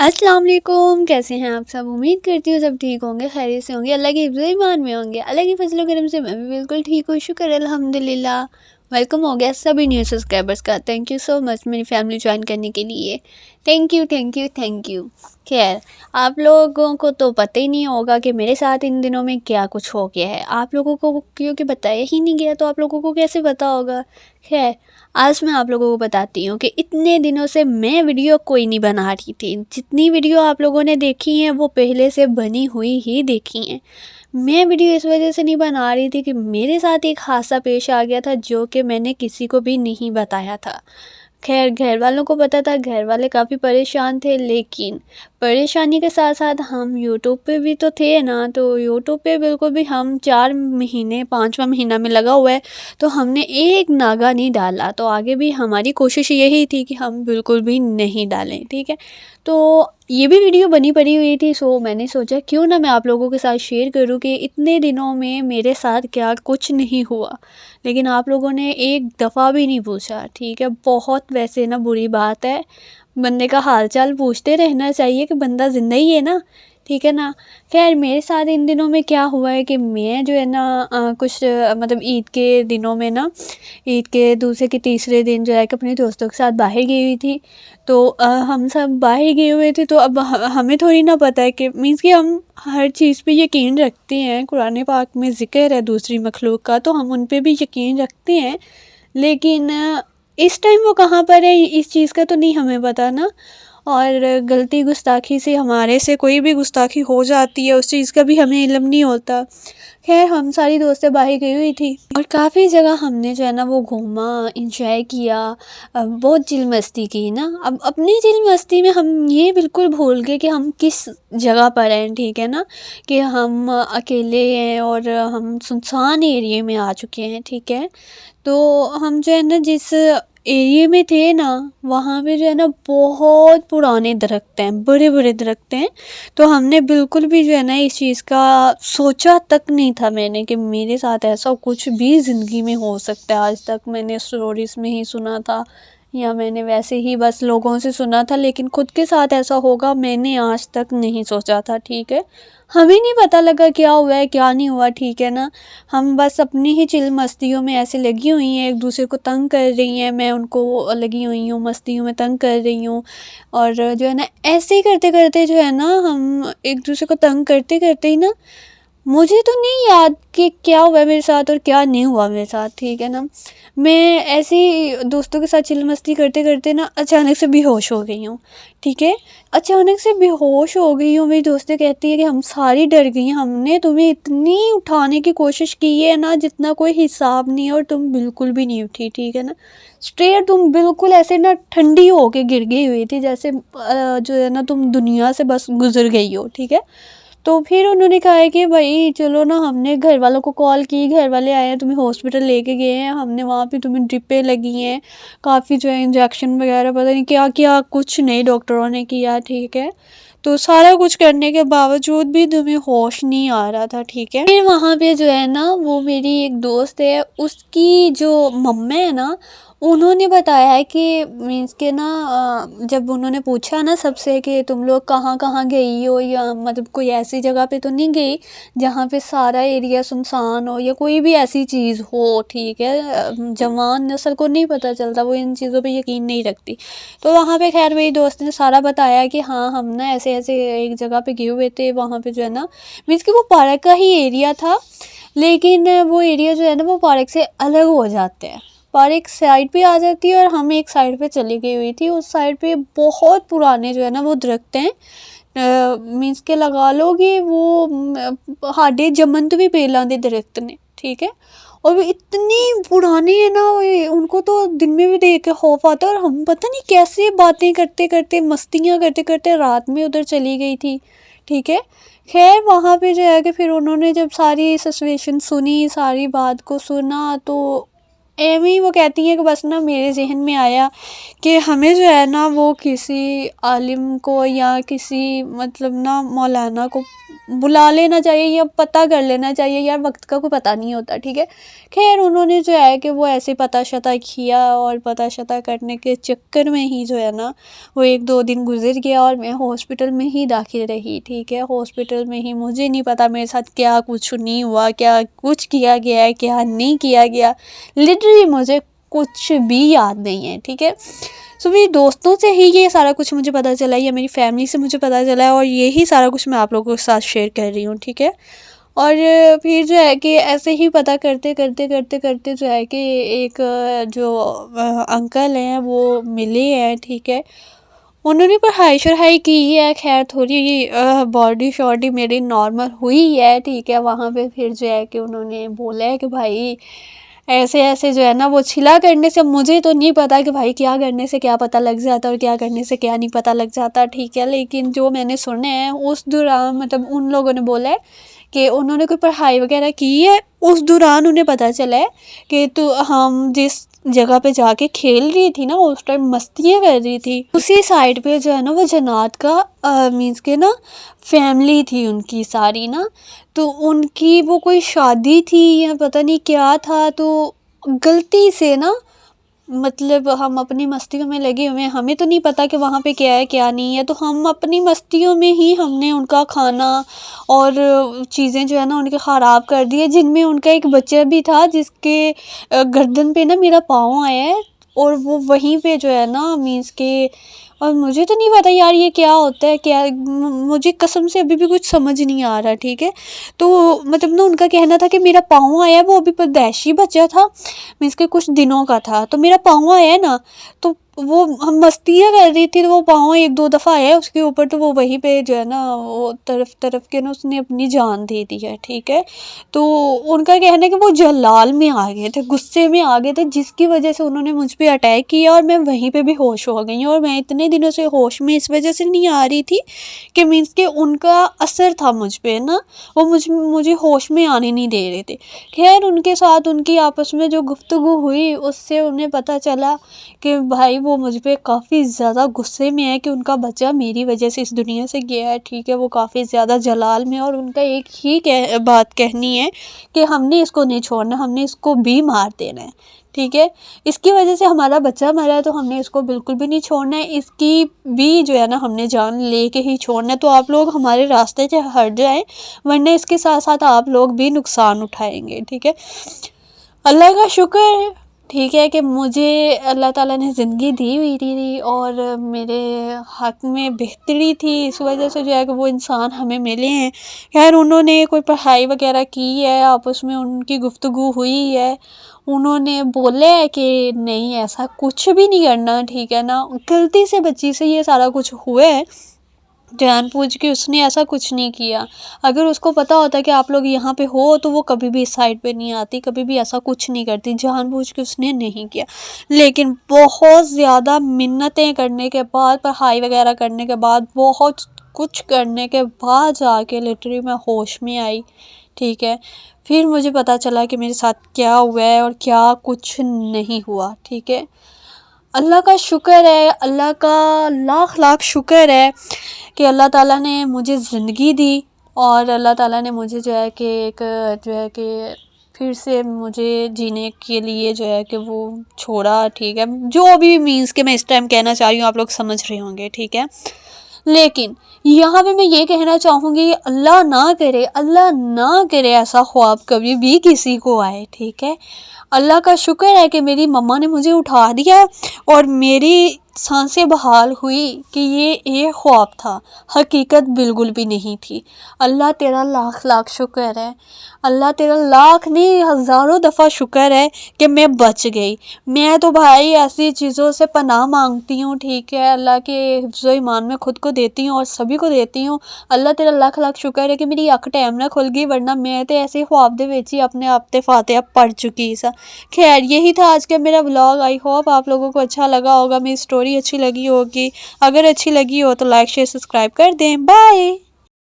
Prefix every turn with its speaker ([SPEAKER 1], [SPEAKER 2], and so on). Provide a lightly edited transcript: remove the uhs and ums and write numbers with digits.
[SPEAKER 1] अस्सलाम वालेकुम, कैसे हैं आप सब। उम्मीद करती हूँ सब ठीक होंगे, खैरियत से होंगे, अल्लाह के हिफ्ज़ ईमान में होंगे। अल्लाह की फजल करम से मैं भी बिल्कुल ठीक हूँ, शुक्र अल्हम्दुलिल्लाह। वेलकम हो गया सभी न्यू सब्सक्राइबर्स का। थैंक यू सो मच मेरी फैमिली ज्वाइन करने के लिए। Thank you thank you thank you. खैर, आप लोगों को तो पता ही नहीं होगा कि मेरे साथ इन दिनों में क्या कुछ हो गया है। आप लोगों को क्योंकि बताया ही नहीं गया तो आप लोगों को कैसे पता होगा। खैर, आज मैं आप लोगों को बताती हूँ कि इतने दिनों से मैं वीडियो कोई नहीं बना रही थी। जितनी वीडियो आप लोगों ने देखी हैं वो पहले से बनी हुई ही देखी हैं। मैं वीडियो इस वजह से नहीं बना रही थी कि मेरे साथ एक हादसा पेश आ गया था जो कि मैंने किसी को भी नहीं बताया था। खैर, घर वालों को पता था, घर वाले काफ़ी परेशान थे, लेकिन परेशानी के साथ साथ हम यूट्यूब पे भी तो थे ना, तो यूट्यूब पे बिल्कुल भी हम 4 महीने 5वां महीना में लगा हुआ है, तो हमने एक नागा नहीं डाला। तो आगे भी हमारी कोशिश यही थी कि हम बिल्कुल भी नहीं डालें, ठीक है। तो ये भी वीडियो बनी पड़ी हुई थी, सो मैंने सोचा क्यों ना मैं आप लोगों के साथ शेयर करूं कि इतने दिनों में मेरे साथ क्या कुछ नहीं हुआ। लेकिन आप लोगों ने एक दफ़ा भी नहीं पूछा, ठीक है। बहुत वैसे ना बुरी बात है, बंदे का हाल चाल पूछते रहना चाहिए कि बंदा ज़िंदा ही है ना, ठीक है ना। खैर, मेरे साथ इन दिनों में क्या हुआ है कि मैं जो है ना कुछ मतलब ईद के दिनों में ना, ईद के दूसरे के तीसरे दिन जो है कि अपने दोस्तों के साथ बाहर गई हुई थी। तो हम सब बाहर गए हुए थे, तो अब हमें थोड़ी ना पता है कि मीन्स कि हम हर चीज़ पे यकीन रखते हैं। कुरान पाक में ज़िक्र है दूसरी मखलूक का, तो हम उन पे भी यकीन रखते हैं। लेकिन इस टाइम वो कहाँ पर है इस चीज़ का तो नहीं हमें पता ना। और गलती गुस्ताखी से हमारे से कोई भी गुस्ताखी हो जाती है, उस चीज़ का भी हमें इल्म नहीं होता। खैर, हम सारी दोस्तें बाहर गई हुई थी और काफ़ी जगह हमने जो है ना वो घूमा, इंजॉय किया, बहुत चिल मस्ती की ना। अब अपनी चिल मस्ती में हम ये बिल्कुल भूल गए कि हम किस जगह पर हैं, ठीक है ना। कि हम अकेले हैं और हम सुनसान एरिया में आ चुके हैं, ठीक है। तो हम जो है ना जिस एरिया में थे ना, वहाँ पे जो है ना बहुत पुराने दरख्त हैं, बड़े बड़े दरख्त हैं। तो हमने बिल्कुल भी जो है ना इस चीज़ का सोचा तक नहीं था मैंने कि मेरे साथ ऐसा कुछ भी ज़िंदगी में हो सकता है। आज तक मैंने स्टोरीज़ में ही सुना था या मैंने वैसे ही बस लोगों से सुना था, लेकिन खुद के साथ ऐसा होगा मैंने आज तक नहीं सोचा था, ठीक है। हमें नहीं पता लगा क्या हुआ है क्या नहीं हुआ, ठीक है ना। हम बस अपनी ही चिल मस्तियों में ऐसे लगी हुई हैं, एक दूसरे को तंग कर रही हैं, मैं उनको लगी हुई हूँ मस्तियों में तंग कर रही हूँ। और जो है ना ऐसे ही करते करते जो है ना हम एक दूसरे को तंग करते करते ही ना, मुझे तो नहीं याद कि क्या हुआ मेरे साथ और क्या नहीं हुआ मेरे साथ, ठीक है ना। मैं ऐसे ही दोस्तों के साथ चिल मस्ती करते करते ना अचानक से बेहोश हो गई हूँ, ठीक है। अचानक से बेहोश हो गई हूँ, मेरी दोस्तें कहती है कि हम सारी डर गई हैं, हमने तुम्हें इतनी उठाने की कोशिश की है ना जितना कोई हिसाब नहीं है, और तुम बिल्कुल भी नहीं उठी, ठीक है ना। स्ट्रेट तुम बिल्कुल ऐसे ना ठंडी होके गिर गई हुई थी, जैसे जो है ना तुम दुनिया से बस गुजर गई हो, ठीक है। तो फिर उन्होंने कहा है कि भाई चलो ना, हमने घर वालों को कॉल की, घर वाले आए हैं, तुम्हें हॉस्पिटल लेके गए हैं, हमने वहाँ पे तुम्हें ड्रिपें लगी हैं, काफ़ी जो है इंजेक्शन वगैरह पता नहीं क्या क्या कुछ नहीं डॉक्टरों ने किया, ठीक है। तो सारा कुछ करने के बावजूद भी तुम्हें होश नहीं आ रहा था, ठीक है। फिर वहाँ पे जो है ना वो मेरी एक दोस्त है, उसकी जो मम्मा है ना, उन्होंने बताया है कि मीन्स के ना जब उन्होंने पूछा ना सबसे कि तुम लोग कहाँ कहाँ गई हो, या मतलब कोई ऐसी जगह पे तो नहीं गई जहाँ पे सारा एरिया सुनसान हो या कोई भी ऐसी चीज़ हो, ठीक है। जवान नस्ल को नहीं पता चलता, वो इन चीज़ों पे यकीन नहीं रखती। तो वहाँ पे खैर मेरी दोस्त ने सारा बताया कि हाँ हम ना ऐसे ऐसे एक जगह पे गए हुए थे, वहाँ पे जो है ना मीन्स कि वो पार्क का ही एरिया था, लेकिन वो एरिया जो है ना वो पार्क से अलग हो जाते हैं। पर एक साइड पे आ जाती है और हम एक साइड पे चली गई हुई थी। उस साइड पे बहुत पुराने जो है ना वो दरख्त हैं, मीन्स के लगा लो कि वो हाडे जमन तो भी पेलां दे दरख्त ने, ठीक है। और वो इतनी पुरानी है ना, उनको तो दिन में भी देख के खौफ आता है। और हम पता नहीं कैसे बातें करते करते मस्तियाँ करते करते रात में उधर चली गई थी, ठीक है। खैर, वहाँ पे जो है कि फिर उन्होंने जब सारी सिचुएशन सुनी, सारी बात को सुना, तो एवं ही वो कहती हैं कि बस ना मेरे जहन में आया कि हमें जो है ना वो किसी आलिम को या किसी मतलब ना मौलाना को बुला लेना चाहिए या पता कर लेना चाहिए यार, वक्त का कोई पता नहीं होता, ठीक है। खैर उन्होंने जो है कि वो ऐसे पता शता किया और पता शता करने के चक्कर में ही जो है ना वो 1-2 दिन गुजर गया और मैं हॉस्पिटल में ही दाखिल रही, ठीक है। हॉस्पिटल में ही मुझे नहीं पता मेरे साथ क्या कुछ नहीं हुआ, क्या कुछ किया गया है, क्या नहीं किया गया, लिटरली मुझे कुछ भी याद नहीं है, ठीक है। सो मेरी दोस्तों से ही ये सारा कुछ मुझे पता चला है या मेरी फैमिली से मुझे पता चला है और यही सारा कुछ मैं आप लोगों के साथ शेयर कर रही हूँ, ठीक है। और फिर जो है कि ऐसे ही पता करते करते करते करते जो है कि एक जो अंकल हैं वो मिले हैं, ठीक है। उन्होंने पढ़ाई शढ़ाई की है, खैर थोड़ी बॉडी शॉडी मेरी नॉर्मल हुई है, ठीक है। वहाँ पे फिर जो है कि उन्होंने बोला है कि भाई ऐसे ऐसे जो है ना वो छिला करने से, मुझे तो नहीं पता कि भाई क्या करने से क्या पता लग जाता और क्या करने से क्या नहीं पता लग जाता, ठीक है। लेकिन जो मैंने सुने हैं उस दौरान मतलब उन लोगों ने बोला है कि उन्होंने कोई पढ़ाई वगैरह की है, उस दौरान उन्हें पता चला है कि तो हम जिस जगह पे जाके खेल रही थी ना उस टाइम मस्तियाँ कर रही थी, उसी साइड पे जो है ना वो जन्नत का मीन्स के ना फैमिली थी उनकी सारी ना, तो उनकी वो कोई शादी थी या पता नहीं क्या था, तो गलती से ना मतलब हम अपनी मस्तियों में लगे हुए हैं, हमें तो नहीं पता कि वहाँ पे क्या है क्या नहीं है, तो हम अपनी मस्तियों में ही हमने उनका खाना और चीज़ें जो है ना उनके ख़राब कर दिए, जिनमें उनका एक बच्चा भी था जिसके गर्दन पे ना मेरा पाँव आया है और वो वहीं पे जो है ना मीन्स के, और मुझे तो नहीं पता यार ये क्या होता है क्या, मुझे कसम से अभी भी कुछ समझ नहीं आ रहा, ठीक है। तो मतलब ना उनका कहना था कि मेरा पाँव आया, वो अभी पैदाइशी बच्चा था मीन्स के कुछ दिनों का था, तो मेरा पाँव आया ना, तो वो हम मस्तियाँ कर रही थी तो वो पाँव 1-2 दफ़ा आया उसके ऊपर, तो वो वहीं पे जो है ना वो तरफ तरफ के ना उसने अपनी जान दे दी है, ठीक है। तो उनका कहना है कि वो जलाल में आ गए थे, गुस्से में आ गए थे, जिसकी वजह से उन्होंने मुझ पे अटैक किया और मैं वहीं पे भी होश हो गई हूँ। और मैं इतने दिनों से होश में इस वजह से नहीं आ रही थी कि मीन्स के उनका असर था मुझ पे ना, वो मुझे होश में आने नहीं दे रहे थे। खैर उनके साथ उनकी आपस में जो गुफ्तगू हुई उससे उन्हें पता चला कि भाई वो मुझ पे काफ़ी ज़्यादा गुस्से में है कि उनका बच्चा मेरी वजह से इस दुनिया से गया है, ठीक है। वो काफ़ी ज़्यादा जलाल में, और उनका एक ही बात कहनी है कि हमने इसको नहीं छोड़ना, हमने इसको भी मार देना है, ठीक है। इसकी वजह से हमारा बच्चा मरा है तो हमने इसको बिल्कुल भी नहीं छोड़ना है, इसकी भी जो है ना हमने जान लेके ही छोड़ना है। तो आप लोग हमारे रास्ते से हट जाएं वरना इसके साथ साथ आप लोग भी नुकसान उठाएंगे, ठीक है। अल्लाह का शुक्र है, ठीक है, कि मुझे अल्लाह ताला ने ज़िंदगी दी हुई थी और मेरे हक़ में बेहतरी थी, इस वजह से जो है कि वो इंसान हमें मिले हैं। खैर उन्होंने कोई पढ़ाई वगैरह की है, आपस में उनकी गुफ्तगू हुई है, उन्होंने बोला है कि नहीं ऐसा कुछ भी नहीं करना, ठीक है ना। गलती से बच्ची से ये सारा कुछ हुआ है, जानबूझ के उसने ऐसा कुछ नहीं किया। अगर उसको पता होता कि आप लोग यहाँ पे हो तो वो कभी भी इस साइड पे नहीं आती, कभी भी ऐसा कुछ नहीं करती, जानबूझ के उसने नहीं किया। लेकिन बहुत ज़्यादा मिन्नतें करने के बाद, पढ़ाई वगैरह करने के बाद, बहुत कुछ करने के बाद जाके लिटरली मैं होश में आई, ठीक है। फिर मुझे पता चला कि मेरे साथ क्या हुआ है और क्या कुछ नहीं हुआ, ठीक है। अल्लाह का शुक्र है, अल्लाह का लाख लाख शुक्र है कि अल्लाह ताला ने मुझे ज़िंदगी दी और अल्लाह ताला ने मुझे जो है कि एक जो है कि फिर से मुझे जीने के लिए जो है कि वो छोड़ा, ठीक है। जो भी मीन्स के मैं इस टाइम कहना चाह रही हूँ आप लोग समझ रहे होंगे, ठीक है। लेकिन यहाँ पे मैं ये कहना चाहूँगी अल्लाह ना करे ऐसा ख्वाब कभी भी किसी को आए, ठीक है। अल्लाह का शुक्र है कि मेरी मम्मा ने मुझे उठा दिया और मेरी सांसें बहाल हुई कि ये एक ख्वाब था, हकीकत बिल्कुल भी नहीं थी। अल्लाह तेरा लाख लाख शुक्र है, अल्लाह तेरा लाख नहीं हज़ारों दफ़ा शुक्र है कि मैं बच गई। मैं तो भाई ऐसी चीज़ों से पनाह मांगती हूँ, ठीक है। अल्लाह के हिफ्ज़ो ईमान में ख़ुद को देती हूँ और सभी को देती हूँ। अल्लाह तेरा लाख लाख शुक्र है कि मेरी अख टाइम ना खुल गई, वरना मैं तो ऐसे ख्वाब दे विच ही अपने आप ते फातिहा पढ़ चुकी सा। खैर यही था आज का मेरा व्लॉग। आई होप आप लोगों को अच्छा लगा होगा, मेरी स्टोरी अच्छी लगी होगी। अगर अच्छी लगी हो तो लाइक शेयर सब्सक्राइब कर दें। बाय।